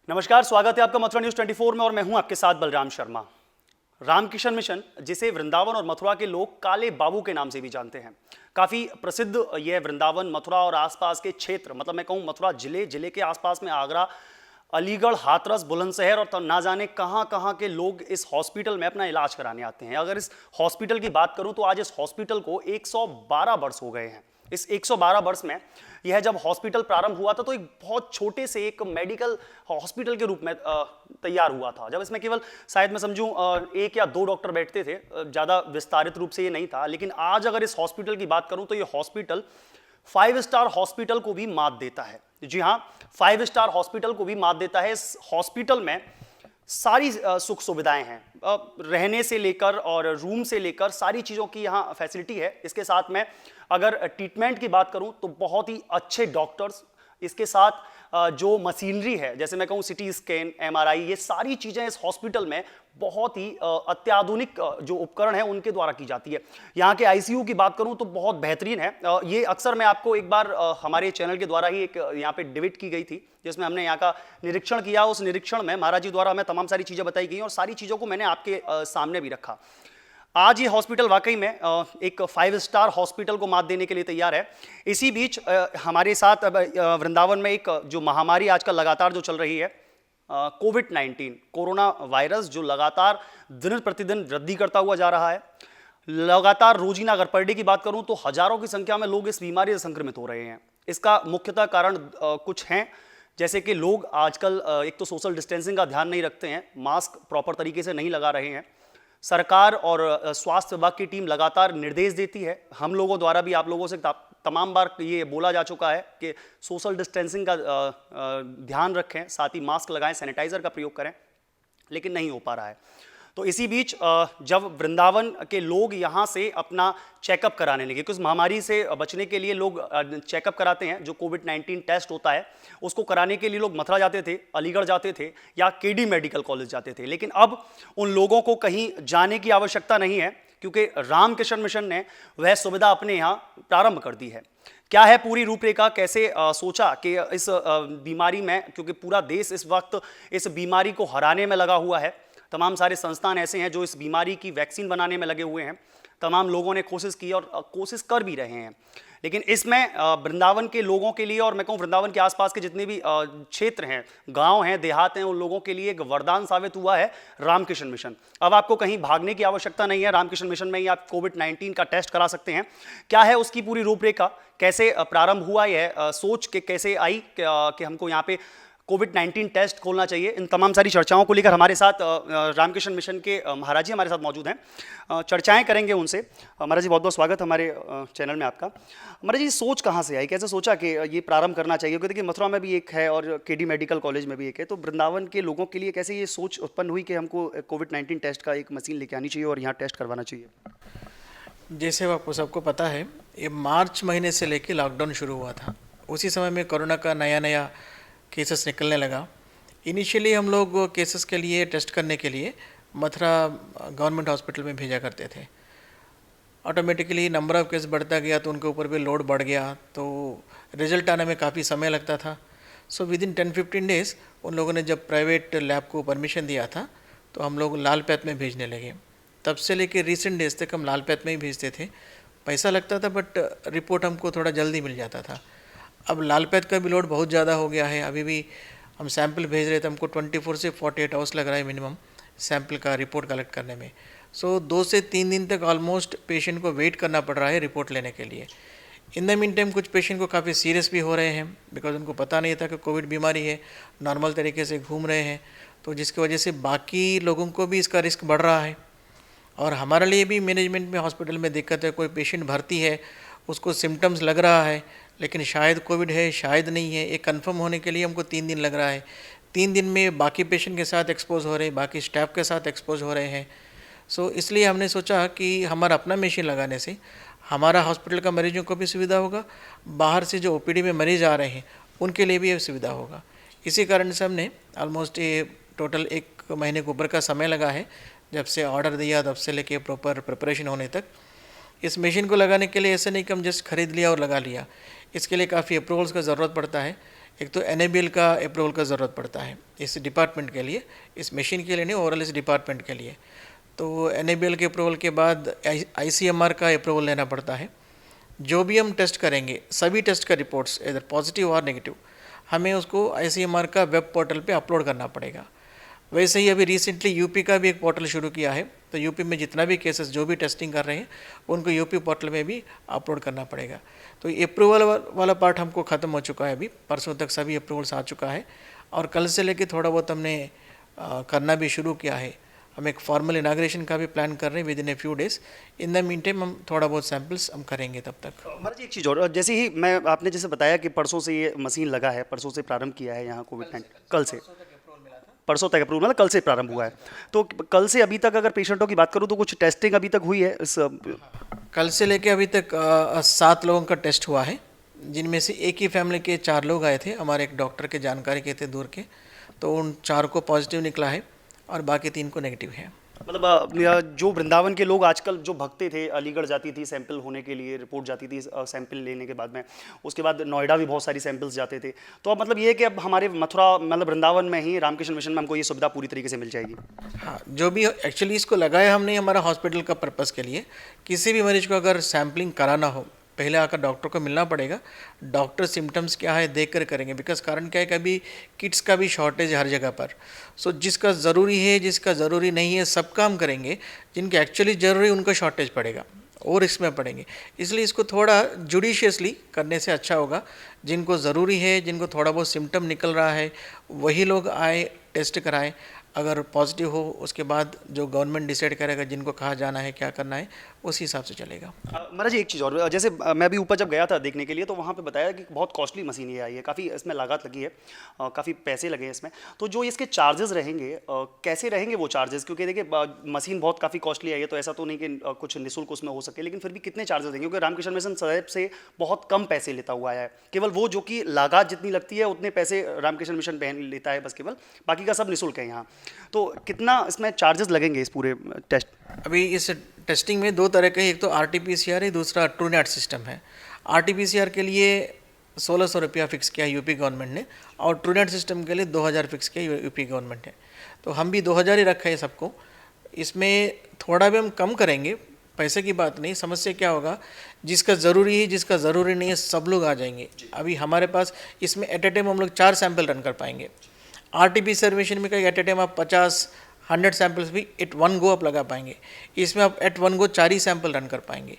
नमस्कार, स्वागत है आपका मथुरा न्यूज 24 में और मैं हूं आपके साथ बलराम शर्मा। रामकिशन मिशन, जिसे वृंदावन और मथुरा के लोग काले बाबू के नाम से भी जानते हैं, काफी प्रसिद्ध यह वृंदावन, मथुरा और आसपास के क्षेत्र, मतलब मैं कहूं मथुरा जिले के आसपास में आगरा, अलीगढ़, हाथरस, बुलंदशहर और ना जाने कहां कहां के लोग इस हॉस्पिटल में अपना इलाज कराने आते हैं। अगर इस हॉस्पिटल की बात करूं तो आज इस हॉस्पिटल को 112 वर्ष हो गए हैं। इस 112 वर्ष में यह जब हॉस्पिटल प्रारंभ हुआ था तो एक बहुत छोटे से एक मेडिकल हॉस्पिटल के रूप में तैयार हुआ था। जब इसमें केवल शायद मैं समझूं 1 या 2 डॉक्टर बैठते थे, ज़्यादा विस्तारित रूप से ये नहीं था। लेकिन आज अगर इस हॉस्पिटल की बात करूं तो ये हॉस्पिटल 5 स्टार हॉस्पिटल को भी मात देता है। जी हाँ, 5 स्टार हॉस्पिटल को भी मात देता है। इस हॉस्पिटल में सारी सुख सुविधाएं हैं, रहने से लेकर और रूम से लेकर सारी चीज़ों की यहाँ फैसिलिटी है। इसके साथ में अगर ट्रीटमेंट की बात करूँ तो बहुत ही अच्छे डॉक्टर्स, इसके साथ जो मशीनरी है, जैसे मैं कहूँ सिटी स्कैन, एमआरआई, ये सारी चीज़ें इस हॉस्पिटल में बहुत ही अत्याधुनिक जो उपकरण है उनके द्वारा की जाती है। यहाँ के आईसीयू की बात करूँ तो बहुत बेहतरीन है। ये अक्सर मैं आपको एक बार हमारे चैनल के द्वारा ही एक यहाँ पे डिबेट की गई थी, जिसमें हमने यहाँ का निरीक्षण किया। उस निरीक्षण में महाराज जी द्वारा हमें तमाम सारी चीज़ें बताई गई और सारी चीज़ों को मैंने आपके सामने भी रखा। आज ये हॉस्पिटल वाकई में एक 5 स्टार हॉस्पिटल को मात देने के लिए तैयार है। इसी बीच हमारे साथ वृंदावन में एक जो महामारी आजकल लगातार जो चल रही है, कोविड-19, कोरोना वायरस, जो लगातार दिन प्रतिदिन वृद्धि करता हुआ जा रहा है। लगातार रोजीना अगर पर डे की बात करूं तो हजारों की संख्या में लोग इस बीमारी से संक्रमित हो रहे हैं। इसका मुख्यतः कारण कुछ हैं, जैसे कि लोग आजकल एक तो सोशल डिस्टेंसिंग का ध्यान नहीं रखते हैं, मास्क प्रॉपर तरीके से नहीं लगा रहे हैं। सरकार और स्वास्थ्य विभाग की टीम लगातार निर्देश देती है। हम लोगों द्वारा भी आप लोगों से तमाम बार ये बोला जा चुका है कि सोशल डिस्टेंसिंग का ध्यान रखें, साथ ही मास्क लगाएं, सैनिटाइजर का प्रयोग करें, लेकिन नहीं हो पा रहा है। तो इसी बीच जब वृंदावन के लोग यहाँ से अपना चेकअप कराने लगे, क्योंकि महामारी से बचने के लिए लोग चेकअप कराते हैं, जो कोविड-19 टेस्ट होता है उसको कराने के लिए लोग मथुरा जाते थे, अलीगढ़ जाते थे या केडी मेडिकल कॉलेज जाते थे। लेकिन अब उन लोगों को कहीं जाने की आवश्यकता नहीं है, क्योंकि रामकिशन मिशन ने वह सुविधा अपने यहाँ प्रारंभ कर दी है। क्या है पूरी रूपरेखा, कैसे सोचा कि इस बीमारी में, क्योंकि पूरा देश इस वक्त इस बीमारी को हराने में लगा हुआ है, तमाम सारे संस्थान ऐसे हैं जो इस बीमारी की वैक्सीन बनाने में लगे हुए हैं, तमाम लोगों ने कोशिश की और कोशिश कर भी रहे हैं। लेकिन इसमें वृंदावन के लोगों के लिए, और मैं कहूँ वृंदावन के आसपास के जितने भी क्षेत्र हैं, गांव हैं, देहात हैं, उन लोगों के लिए एक वरदान साबित हुआ है रामकिशन मिशन। अब आपको कहीं भागने की आवश्यकता नहीं है, रामकिशन मिशन में ही आप कोविड-19 का टेस्ट करा सकते हैं। क्या है उसकी पूरी रूपरेखा, कैसे प्रारंभ हुआ, यह सोच के कैसे आई कि हमको यहाँ पे कोविड-19 टेस्ट खोलना चाहिए, इन तमाम सारी चर्चाओं को लेकर हमारे साथ रामकिशन मिशन के महाराज जी हमारे साथ मौजूद हैं। चर्चाएं करेंगे उनसे। महाराज जी, बहुत बहुत स्वागत हमारे चैनल में आपका। महाराज जी, सोच कहाँ से आई, कैसे सोचा कि ये प्रारंभ करना चाहिए? क्योंकि देखिए मथुरा में भी एक है और केडी मेडिकल कॉलेज में भी एक है, तो वृंदावन के लोगों के लिए कैसे ये सोच उत्पन्न हुई कि हमको कोविड-19 टेस्ट का एक मशीन लेके आनी चाहिए और यहाँ टेस्ट करवाना चाहिए? जैसे आपको सबको पता है, ये मार्च महीने से लेके लॉकडाउन शुरू हुआ था। उसी समय में कोरोना का नया केसेस निकलने लगा। इनिशियली हम लोग केसेस के लिए टेस्ट करने के लिए मथुरा गवर्नमेंट हॉस्पिटल में भेजा करते थे। ऑटोमेटिकली नंबर ऑफ़ केस बढ़ता गया तो उनके ऊपर भी लोड बढ़ गया, तो रिज़ल्ट आने में काफ़ी समय लगता था। सो विद इन 10-15 डेज़ उन लोगों ने जब प्राइवेट लैब को परमिशन दिया था तो हम लोग लालपैत में भेजने लगे। तब से लेके रिसेंट डेज तक हम लालपैत में ही भेजते थे। पैसा लगता था बट रिपोर्ट हमको थोड़ा जल्दी मिल जाता था। अब लालपैत का भी लोड बहुत ज़्यादा हो गया है। अभी भी हम सैंपल भेज रहे थे, हमको 24 से 48 आवर्स लग रहा है मिनिमम सैंपल का रिपोर्ट कलेक्ट करने में। सो 2 से 3 दिन तक ऑलमोस्ट पेशेंट को वेट करना पड़ रहा है रिपोर्ट लेने के लिए। इन द मीन टाइम कुछ पेशेंट को काफ़ी सीरियस भी हो रहे हैं, बिकॉज उनको पता नहीं था कि कोविड बीमारी है, नॉर्मल तरीके से घूम रहे हैं, तो जिसकी वजह से बाकी लोगों को भी इसका रिस्क बढ़ रहा है। और हमारे लिए भी मैनेजमेंट में हॉस्पिटल में दिक्कत है। कोई पेशेंट भर्ती है, उसको सिम्टम्स लग रहा है लेकिन शायद कोविड है, शायद नहीं है, ये कंफर्म होने के लिए हमको 3 दिन लग रहा है। 3 दिन में बाकी पेशेंट के साथ एक्सपोज हो रहे हैं, बाकी स्टाफ के साथ एक्सपोज हो रहे हैं। सो इसलिए हमने सोचा कि हमारा अपना मशीन लगाने से हमारा हॉस्पिटल का मरीजों को भी सुविधा होगा, बाहर से जो ओपीडी में मरीज आ रहे हैं उनके लिए भी ये सुविधा होगा। इसी कारण से हमने ऑलमोस्ट ये टोटल 1 महीने के ऊपर का समय लगा है, जब से ऑर्डर दिया तब से लेके प्रॉपर प्रिपरेशन होने तक। इस मशीन को लगाने के लिए ऐसे नहीं कि हम जस्ट खरीद लिया और लगा लिया, इसके लिए काफ़ी अप्रूवल्स का ज़रूरत पड़ता है। एक तो NABL का अप्रूवल का ज़रूरत पड़ता है इस डिपार्टमेंट के लिए, इस मशीन के लिए नहीं, ओवरऑल इस डिपार्टमेंट के लिए। तो NABL के अप्रूवल के बाद ICMR का अप्रूवल लेना पड़ता है। जो भी हम टेस्ट करेंगे, सभी टेस्ट का रिपोर्ट्स इधर पॉजिटिव और नेगेटिव, हमें उसको ICMR का वेब पोर्टल पे अपलोड करना पड़ेगा। वैसे ही अभी रिसेंटली यूपी का भी एक पोर्टल शुरू किया है, तो यूपी में जितना भी केसेस जो भी टेस्टिंग कर रहे हैं उनको यूपी पोर्टल में भी अपलोड करना पड़ेगा। तो अप्रूवल वाला पार्ट हमको ख़त्म हो चुका है, अभी परसों तक सभी अप्रूवल्स आ चुका है और कल से लेके थोड़ा बहुत हमने करना भी शुरू किया है। हम एक फॉर्मल इनाग्रेशन का भी प्लान कर रहे हैं with in a few days. In the mean time हम थोड़ा बहुत सैंपल्स हम करेंगे तब तक। महाराज एक चीज़ और, जैसे ही मैं आपने जैसे बताया कि परसों से ये मशीन लगा है, परसों से प्रारंभ किया है यहाँ कोविड-19, कल से परसों तक अप्रूवल मतलब कल से प्रारंभ हुआ है। तो कल से अभी तक अगर पेशेंटों की बात करूँ तो कुछ टेस्टिंग अभी तक हुई है इस कल से लेके अभी तक 7 लोगों का टेस्ट हुआ है, जिनमें से एक ही फैमिली के 4 लोग आए थे, हमारे एक डॉक्टर के जानकारी के थे दूर के, तो उन 4 को पॉजिटिव निकला है और बाकी 3 को नेगेटिव है। मतलब जो वृंदावन के लोग आजकल जो भगते थे, अलीगढ़ जाती थी सैंपल होने के लिए, रिपोर्ट जाती थी सैंपल लेने के बाद में, उसके बाद नोएडा भी बहुत सारी सैंपल्स जाते थे, तो अब मतलब ये है कि अब हमारे मथुरा मतलब वृंदावन में ही रामकृष्ण मिशन में हमको ये सुविधा पूरी तरीके से मिल जाएगी। हाँ, जो भी एक्चुअली इसको लगाया हमने हमारा हॉस्पिटल का पर्पज़ के लिए। किसी भी मरीज को अगर सैम्पलिंग कराना हो, पहले आकर डॉक्टर को मिलना पड़ेगा, डॉक्टर सिम्टम्स क्या है देख कर करेंगे, बिकॉज कारण क्या है कि अभी किट्स का भी शॉर्टेज है हर जगह पर। सो जिसका ज़रूरी है, जिसका ज़रूरी नहीं है, सब काम करेंगे, जिनके एक्चुअली ज़रूरी उनको शॉर्टेज पड़ेगा और इसमें पड़ेंगे। इसलिए इसको थोड़ा जुडिशियसली करने से अच्छा होगा। जिनको ज़रूरी है, जिनको थोड़ा बहुत सिम्टम निकल रहा है, वही लोग आए, टेस्ट कराएं। अगर पॉजिटिव हो उसके बाद जो गवर्नमेंट डिसाइड करेगा जिनको कहाँ जाना है, क्या करना है, उस हिसाब से चलेगा। महाराज जी एक चीज़ और, जैसे मैं भी ऊपर जब गया था देखने के लिए तो वहाँ पे बताया कि बहुत कॉस्टली मशीन ये आई है, काफ़ी इसमें लागत लगी है, काफ़ी पैसे लगे हैं इसमें। तो जो इसके चार्जेस रहेंगे, कैसे रहेंगे वो चार्जेस? क्योंकि देखिए मशीन बहुत काफ़ी कॉस्टली आई है, तो ऐसा तो नहीं कि कुछ निःशुल्क उसमें हो सके, लेकिन फिर भी कितने चार्जेस देंगे? क्योंकि रामकृष्ण मिशन सदैव से बहुत कम पैसे लेता हुआ है, केवल वो जो कि लागत जितनी लगती है उतने पैसे रामकृष्ण मिशन पहन लेता है बस, केवल बाकी का सब निःशुल्क है यहाँ। तो कितना इसमें चार्जेस लगेंगे इस पूरे टेस्ट? अभी इस टेस्टिंग में 2 तरह के, एक तो RT-PCR है, दूसरा ट्रूनेट सिस्टम है। RT-PCR के लिए 1600 रुपया फिक्स किया यूपी गवर्नमेंट ने और ट्रूनेट सिस्टम के लिए 2000 फिक्स किया यूपी गवर्नमेंट ने। तो हम भी 2000 ही रखा है सबको। इसमें थोड़ा भी हम कम करेंगे, पैसे की बात नहीं। समस्या क्या होगा, जिसका ज़रूरी है, जिसका ज़रूरी नहीं है, सब लोग आ जाएंगे। अभी हमारे पास इसमें एट ए टाइम हम लोग 4 सैंपल रन कर पाएंगे। RT-PCR मशीन में कहीं एट ए टाइम आप 50-100 सैंपल्स भी एट वन गो आप लगा पाएंगे। इसमें आप एट वन गो 4 ही सैंपल रन कर पाएंगे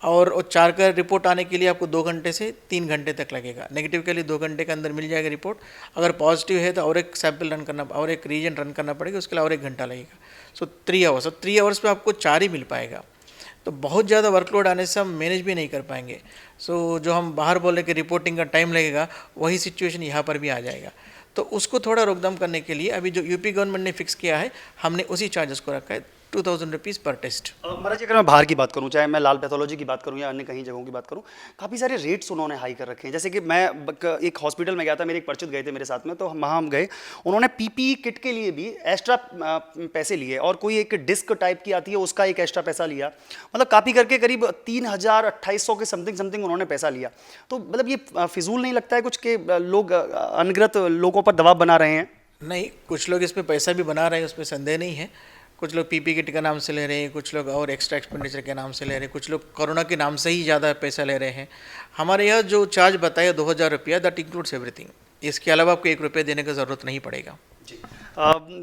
और 4 का रिपोर्ट आने के लिए आपको 2 घंटे से 3 घंटे तक लगेगा। नेगेटिव के लिए 2 घंटे के अंदर मिल जाएगा रिपोर्ट। अगर पॉजिटिव है तो और एक सैंपल रन करना और एक रीजन रन करना पड़ेगा, उसके लिए और 1 घंटा लगेगा। सो 3 आवर्स, 3 आवर्स में आपको 4 ही मिल पाएगा। तो बहुत ज़्यादा वर्कलोड आने से हम मैनेज भी नहीं कर पाएंगे। सो जो हम बाहर बोले कि रिपोर्टिंग का टाइम लगेगा, वही सिचुएशन यहाँ पर भी आ जाएगा। तो उसको थोड़ा रोकथाम करने के लिए अभी जो यूपी गवर्नमेंट ने फिक्स किया है, हमने उसी चार्जेस को रखा है, 2000 रुपीज़ पर टेस्ट। महाराज जी अगर मैं बाहर की बात करूं, चाहे मैं लाल पैथोलॉजी की बात करूं या अन्य कहीं जगहों की बात करूं, काफ़ी सारे रेट्स उन्होंने हाई कर रखे हैं। जैसे कि मैं एक हॉस्पिटल में गया था, मेरे एक परिचित गए थे मेरे साथ में, तो वहाँ हम गए, उन्होंने PPE किट के लिए भी एक्स्ट्रा पैसे लिए और कोई एक डिस्क टाइप की आती है उसका एक एक्स्ट्रा पैसा लिया। मतलब काफ़ी करके करीब 3000-2800 के समथिंग उन्होंने पैसा लिया। तो मतलब ये फिजूल नहीं लगता है कुछ कि लोग अनगिनत लोगों पर दबाव बना रहे हैं? नहीं, कुछ लोग इसमें पैसा भी बना रहे हैं, उसमें संदेह नहीं है। कुछ लोग PPE किट के नाम से ले रहे हैं, कुछ लोग और एक्स्ट्रा एक्सपेंडिचर के नाम से ले रहे हैं, कुछ लोग कोरोना के नाम से ही ज़्यादा पैसा ले रहे हैं। हमारे यहाँ जो चार्ज बताया 2000 रुपया, दैट इंक्लूड्स एवरीथिंग। इसके अलावा आपको 1 रुपया देने की ज़रूरत नहीं पड़ेगा। जी।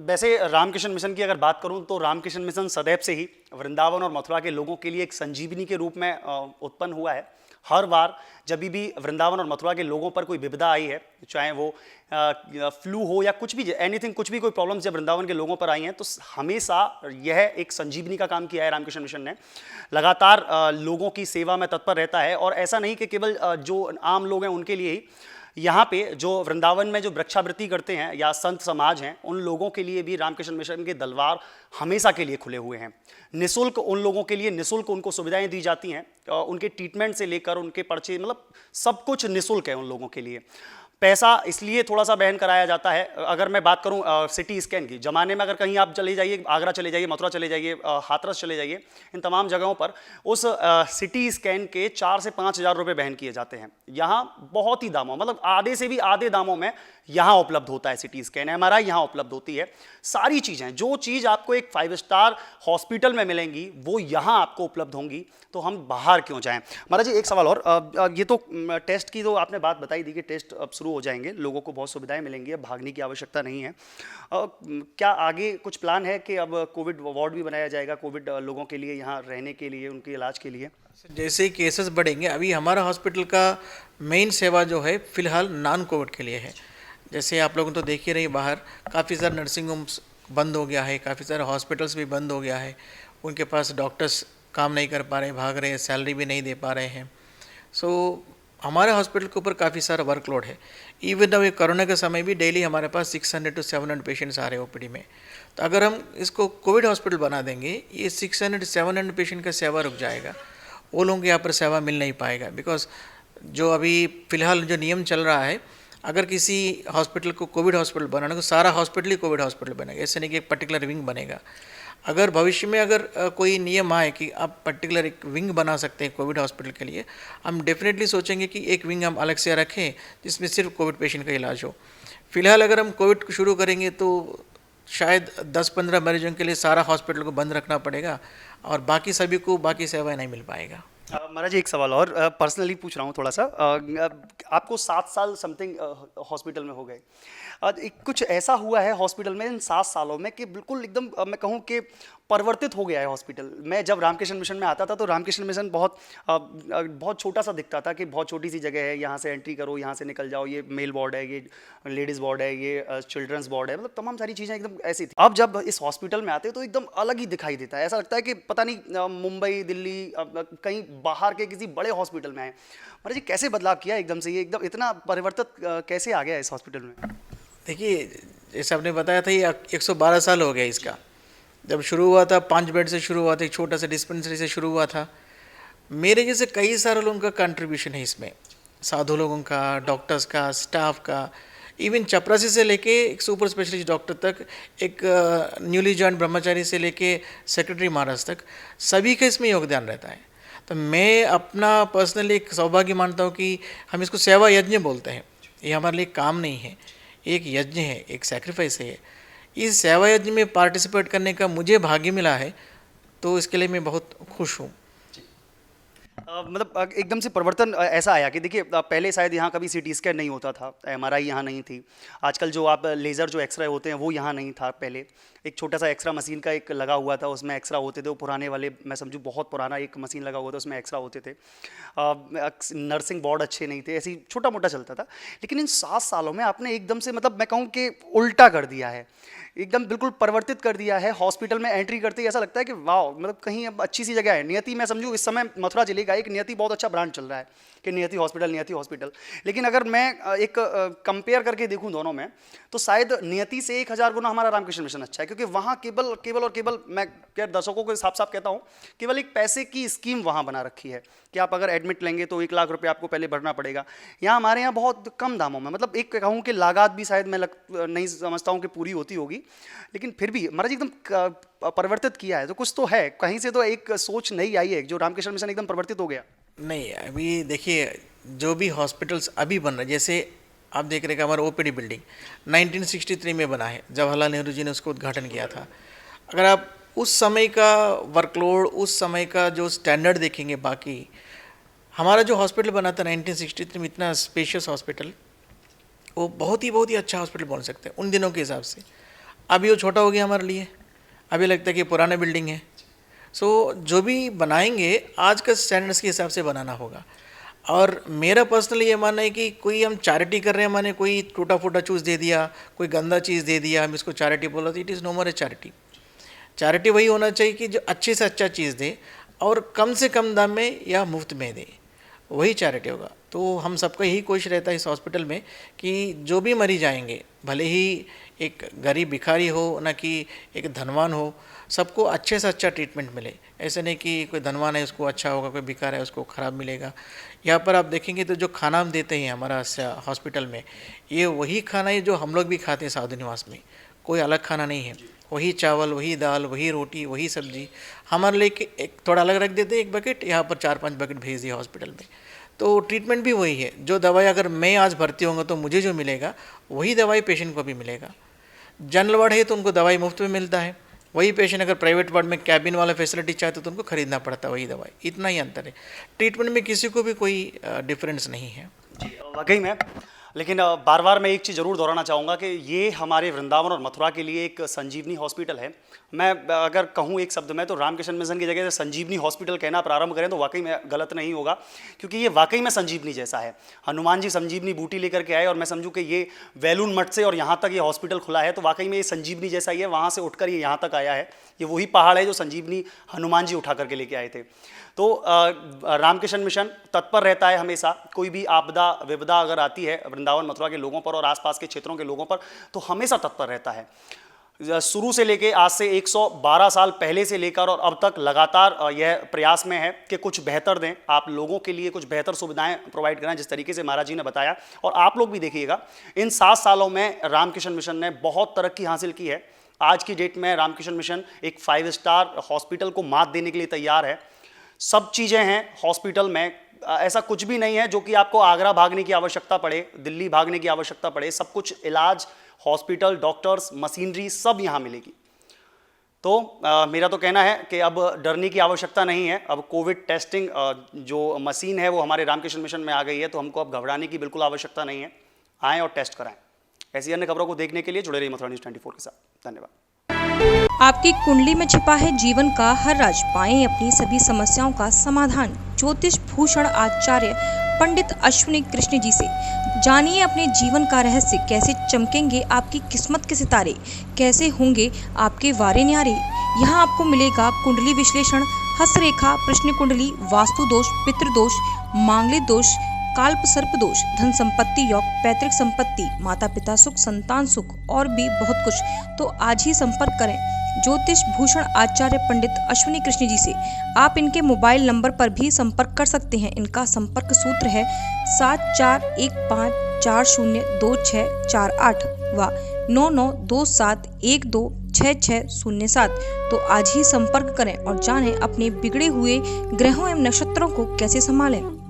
वैसे रामकृष्ण मिशन की अगर बात करूं तो रामकृष्ण मिशन सदैव से ही वृंदावन और मथुरा के लोगों के लिए एक संजीवनी के रूप में उत्पन्न हुआ है। हर बार जब भी वृंदावन और मथुरा के लोगों पर कोई विपदा आई है, चाहे वो फ्लू हो या कुछ भी एनीथिंग, कुछ भी कोई प्रॉब्लम्स जब वृंदावन के लोगों पर आई हैं, तो हमेशा यह एक संजीवनी का काम किया है रामकृष्ण मिशन ने। लगातार लोगों की सेवा में तत्पर रहता है और ऐसा नहीं कि केवल जो आम लोग हैं उनके लिए ही, यहाँ पे जो वृंदावन में जो वृक्षावृत्ति करते हैं या संत समाज हैं, उन लोगों के लिए भी रामकृष्ण मिशन के दलवार हमेशा के लिए खुले हुए हैं। निःशुल्क उन लोगों के लिए निःशुल्क उनको सुविधाएं दी जाती हैं, उनके ट्रीटमेंट से लेकर उनके पर्चे, मतलब सब कुछ निःशुल्क है उन लोगों के लिए। पैसा इसलिए थोड़ा सा बैन कराया जाता है। अगर मैं बात करूं सिटी स्कैन की, जमाने में अगर कहीं आप चले जाइए, आगरा चले जाइए, मथुरा चले जाइए, हाथरस चले जाइए, इन तमाम जगहों पर उस सिटी स्कैन के 4 से 5 हज़ार रुपये बैन किए जाते हैं। यहाँ बहुत ही दामों, मतलब आधे से भी आधे दामों में यहाँ उपलब्ध होता है सिटी स्कैन। एमआरआई यहाँ उपलब्ध होती है। सारी चीज़ें, जो चीज़ आपको एक 5 स्टार हॉस्पिटल में मिलेंगी वो यहाँ आपको उपलब्ध होंगी, तो हम बाहर क्यों जाएं। महाराज जी एक सवाल और, ये तो टेस्ट की तो आपने बात बताई दी कि टेस्ट अब शुरू हो जाएंगे, लोगों को बहुत सुविधाएं मिलेंगी, अब भागने की आवश्यकता नहीं है। क्या आगे कुछ प्लान है कि अब कोविड वार्ड भी बनाया जाएगा कोविड लोगों के लिए, यहाँ रहने के लिए, उनके इलाज के लिए? जैसे ही केसेस बढ़ेंगे, अभी हमारा हॉस्पिटल का मेन सेवा जो है फिलहाल नॉन कोविड के लिए है। जैसे आप लोगों तो देख ही रहे बाहर काफ़ी सारे नर्सिंग होम्स बंद हो गया है, काफ़ी सारे हॉस्पिटल्स भी बंद हो गया है, उनके पास डॉक्टर्स काम नहीं कर पा रहे, भाग रहे हैं, सैलरी भी नहीं दे पा रहे हैं। सो हमारे हॉस्पिटल के ऊपर काफ़ी सारा वर्कलोड है। इवन अभी कोरोना के समय भी डेली हमारे पास 600 to 700 पेशेंट्स आ रहे हैं ओपीडी में। तो अगर हम इसको कोविड हॉस्पिटल बना देंगे, ये 600-700 पेशेंट का सेवा रुक जाएगा, वो लोगों को यहाँ पर सेवा मिल नहीं पाएगा। बिकॉज जो अभी फ़िलहाल जो नियम चल रहा है, अगर किसी हॉस्पिटल को कोविड हॉस्पिटल बनाना तो सारा हॉस्पिटल ही कोविड हॉस्पिटल बनेगा, ऐसे नहीं कि एक पर्टिकुलर विंग बनेगा। अगर भविष्य में अगर कोई नियम आए कि आप पर्टिकुलर एक विंग बना सकते हैं कोविड हॉस्पिटल के लिए, हम डेफिनेटली सोचेंगे कि एक विंग हम अलग से रखें जिसमें सिर्फ कोविड पेशेंट का इलाज हो। फिलहाल अगर हम कोविड को शुरू करेंगे तो शायद 10-15 मरीजों के लिए सारा हॉस्पिटल को बंद रखना पड़ेगा और बाकी सभी को बाकी सेवाएं नहीं मिल पाएगा। महाराज जी एक सवाल और, पर्सनली पूछ रहा हूँ थोड़ा सा। आपको 7 साल समथिंग हॉस्पिटल में हो गए, कुछ ऐसा हुआ है हॉस्पिटल में इन 7 सालों में कि बिल्कुल एकदम मैं कहूँ कि परिवर्तित हो गया है हॉस्पिटल? मैं जब रामकृष्ण मिशन में आता था तो रामकृष्ण मिशन बहुत छोटा सा दिखता था कि बहुत छोटी सी जगह है, यहाँ से एंट्री करो, यहाँ से निकल जाओ, ये मेल वार्ड है, ये लेडीज़ वार्ड है, ये चिल्ड्रंस वार्ड है, मतलब तमाम सारी चीज़ें एकदम ऐसी थी। अब जब इस हॉस्पिटल में आते हो तो एकदम अलग ही दिखाई देता है, ऐसा लगता है कि पता नहीं मुंबई, दिल्ली, कहीं बाहर के किसी बड़े हॉस्पिटल में आए। महाराज जी कैसे बदलाव किया एकदम से, ये एकदम इतना परिवर्तित कैसे आ गया इस हॉस्पिटल में? देखिए, जैसे आपने बताया था, ये 112 साल हो गया इसका। जब शुरू हुआ था 5 बेड से शुरू हुआ था, एक छोटा सा डिस्पेंसरी से शुरू हुआ था। मेरे जैसे कई सारे लोगों का कंट्रीब्यूशन है इसमें, साधु लोगों का, डॉक्टर्स का, स्टाफ का, इवन चपरासी से लेके एक सुपर स्पेशलिस्ट डॉक्टर तक, एक न्यूली जॉइन ब्रह्मचारी से लेके सेक्रेटरी महाराज तक, सभी का इसमें योगदान रहता है। तो मैं अपना पर्सनली एक सौभाग्य मानता हूँ कि हम इसको सेवा यज्ञ बोलते हैं। ये हमारे लिए काम नहीं है, एक यज्ञ है, एक सैक्रिफाइस है। इस सेवा यज्ञ में पार्टिसिपेट करने का मुझे भाग्य मिला है, तो इसके लिए मैं बहुत खुश हूँ। मतलब एकदम से परिवर्तन ऐसा आया कि देखिए, पहले शायद यहाँ कभी सीटी स्कैन नहीं होता था, एमआरआई यहाँ नहीं थी। आजकल जो आप लेज़र जो एक्सरे होते हैं वो यहाँ नहीं था। पहले एक छोटा सा एक्सरा मशीन का एक लगा हुआ था, उसमें एक्सरा होते थे, वो पुराने वाले, मैं समझूँ बहुत पुराना एक मशीन लगा हुआ था, उसमें एक्सरा होते थे। नर्सिंग वार्ड अच्छे नहीं थे, ऐसी छोटा मोटा चलता था। लेकिन इन 7 सालों में आपने एकदम से, मतलब मैं कहूँ कि उल्टा कर दिया है, एकदम बिल्कुल परिवर्तित कर दिया है। हॉस्पिटल में एंट्री करते ही ऐसा लगता है कि वाह, मतलब कहीं अब अच्छी सी जगह है। नियति, मैं समझूँ इस समय मथुरा जिले का एक नियति बहुत अच्छा ब्रांड चल रहा है कि नियति हॉस्पिटल, नियति हॉस्पिटल। लेकिन अगर मैं एक कंपेयर करके देखूं दोनों में, तो शायद नियति से 1000 गुना हमारा रामकृष्ण मिशन अच्छा है, क्योंकि वहाँ केवल और केवल, मैं दर्शकों को साफ साफ कहता हूँ, केवल एक पैसे की स्कीम वहाँ बना रखी है कि आप अगर एडमिट लेंगे तो 1 लाख रुपये आपको पहले भरना पड़ेगा। यहाँ हमारे यहाँ बहुत कम दामों में, मतलब एक कहूँ कि लागत भी शायद मैं नहीं समझता हूँ कि पूरी होती होगी, लेकिन फिर भी महाराज एकदम परिवर्तित किया है। तो कुछ तो है, कहीं से तो एक सोच नई आई है जो रामकृष्ण मिशन एकदम परिवर्तित हो गया। नहीं, अभी देखिए, जो भी हॉस्पिटल्स अभी बन रहे, जैसे आप देख रहे हैं कि हमारा ओपीडी बिल्डिंग 1963 में बना है, जवाहरलाल नेहरू जी ने उसको उद्घाटन किया था। अगर आप उस समय का वर्कलोड, उस समय का जो स्टैंडर्ड देखेंगे, बाकी हमारा जो हॉस्पिटल बना था 1963 में, इतना स्पेशियस हॉस्पिटल, वो बहुत ही अच्छा हॉस्पिटल बोल सकते हैं उन दिनों के हिसाब से। अभी वो छोटा हो गया हमारे लिए, अभी लगता है कि पुराना बिल्डिंग है। सो जो भी बनाएंगे आज का स्टैंडर्ड्स के हिसाब से बनाना होगा। और मेरा पर्सनली ये मानना है कि कोई हम चैरिटी कर रहे हैं, माने कोई टूटा फूटा चूज़ दे दिया, कोई गंदा चीज़ दे दिया, हम इसको चैरिटी बोला, तो it is no more a charity. Charity वही होना चाहिए कि जो अच्छे से अच्छा चीज़ दे और कम से कम दाम में या मुफ्त में दे, वही चैरिटी होगा। तो हम सबका यही कोशिश रहता है इस हॉस्पिटल में कि जो भी मरीज आएंगे, भले ही एक गरीब भिखारी हो ना कि एक धनवान हो, सबको अच्छे से अच्छा ट्रीटमेंट मिले। ऐसे नहीं कि कोई धनवान है उसको अच्छा होगा, कोई भिखारी है उसको ख़राब मिलेगा। यहाँ पर आप देखेंगे तो जो खाना हम देते हैं हमारा हॉस्पिटल में, ये वही खाना है जो हम लोग भी खाते हैं साधु निवास में, कोई अलग खाना नहीं है। वही चावल, वही दाल, वही रोटी, वही सब्जी हमारे लिए एक थोड़ा अलग रख देते हैं, एक बकेट, यहाँ पर 4-5 बकेट भेज दिया हॉस्पिटल में। तो ट्रीटमेंट भी वही है। जो दवाई अगर मैं आज भर्ती होऊंगा तो मुझे जो मिलेगा वही दवाई पेशेंट को भी मिलेगा। जनरल वार्ड है तो उनको दवाई मुफ्त में मिलता है, वही पेशेंट अगर प्राइवेट वार्ड में कैबिन वाला फैसिलिटी चाहते तो उनको खरीदना पड़ता है वही दवाई। इतना ही अंतर है, ट्रीटमेंट में किसी को भी कोई डिफरेंस नहीं है। जी वाकई में, लेकिन बार बार मैं एक चीज़ ज़रूर दोहराना चाहूँगा कि ये हमारे वृंदावन और मथुरा के लिए एक संजीवनी हॉस्पिटल है। मैं अगर कहूँ एक शब्द में तो रामकृष्ण मिशन की जगह से संजीवनी हॉस्पिटल कहना प्रारंभ करें तो वाकई में गलत नहीं होगा, क्योंकि ये वाकई में संजीवनी जैसा है। हनुमान जी संजीवनी बूटी लेकर के आए और मैं समझूँ कि ये वैलून मठ से और यहाँ तक ये हॉस्पिटल खुला है तो वाकई में ये संजीवनी जैसा ही है। वहाँ से उठकर ये यहाँ तक आया है, ये वही पहाड़ है जो संजीवनी हनुमान जी उठा करके लेके आए थे। तो रामकृष्ण मिशन तत्पर रहता है हमेशा, कोई भी आपदा विपदा अगर आती है वृंदावन मथुरा के लोगों पर और आसपास के क्षेत्रों के लोगों पर तो हमेशा तत्पर रहता है। शुरू से लेके आज से 112 साल पहले से लेकर और अब तक लगातार यह प्रयास में है कि कुछ बेहतर दें, आप लोगों के लिए कुछ बेहतर सुविधाएं प्रोवाइड कराएं, जिस तरीके से महाराज जी ने बताया। और आप लोग भी देखिएगा इन 7 सालों में रामकृष्ण मिशन ने बहुत तरक्की हासिल की है। आज की डेट में रामकृष्ण मिशन एक 5 स्टार हॉस्पिटल को मात देने के लिए तैयार है। सब चीज़ें हैं हॉस्पिटल में, ऐसा कुछ भी नहीं है जो कि आपको आगरा भागने की आवश्यकता पड़े, दिल्ली भागने की आवश्यकता पड़े। सब कुछ इलाज, हॉस्पिटल, डॉक्टर्स, मशीनरी सब यहाँ मिलेगी। तो मेरा तो कहना है कि अब डरने की आवश्यकता नहीं है। अब कोविड टेस्टिंग जो मशीन है वो हमारे रामकृष्ण मिशन में आ गई है, तो हमको अब घबराने की बिल्कुल आवश्यकता नहीं है। आएँ और टेस्ट कराएं। ऐसी अन्य खबरों को देखने के लिए जुड़े रहिए मथुरा न्यूज़ 24 के साथ। धन्यवाद। आपकी कुंडली में छिपा है जीवन का हर राज, पाएं अपनी सभी समस्याओं का समाधान ज्योतिष भूषण आचार्य पंडित अश्विनी कृष्ण जी से। जानिए अपने जीवन का रहस्य, कैसे चमकेंगे आपकी किस्मत के सितारे, कैसे होंगे आपके वारे न्यारे। यहाँ आपको मिलेगा कुंडली विश्लेषण, हस्तरेखा, प्रश्न कुंडली, वास्तु दोष, पितृदोष, मांगलिक दोष, काल्प सर्प दोष, धन संपत्ति योग, पैतृक संपत्ति, माता पिता सुख, संतान सुख और भी बहुत कुछ। तो आज ही संपर्क करें ज्योतिष भूषण आचार्य पंडित अश्विनी कृष्ण जी से। आप इनके मोबाइल नंबर पर भी संपर्क कर सकते हैं। इनका संपर्क सूत्र है 7415402648 व 9927126607। तो आज ही संपर्क करें और जानें अपने बिगड़े हुए ग्रहों एवं नक्षत्रों को कैसे संभालें।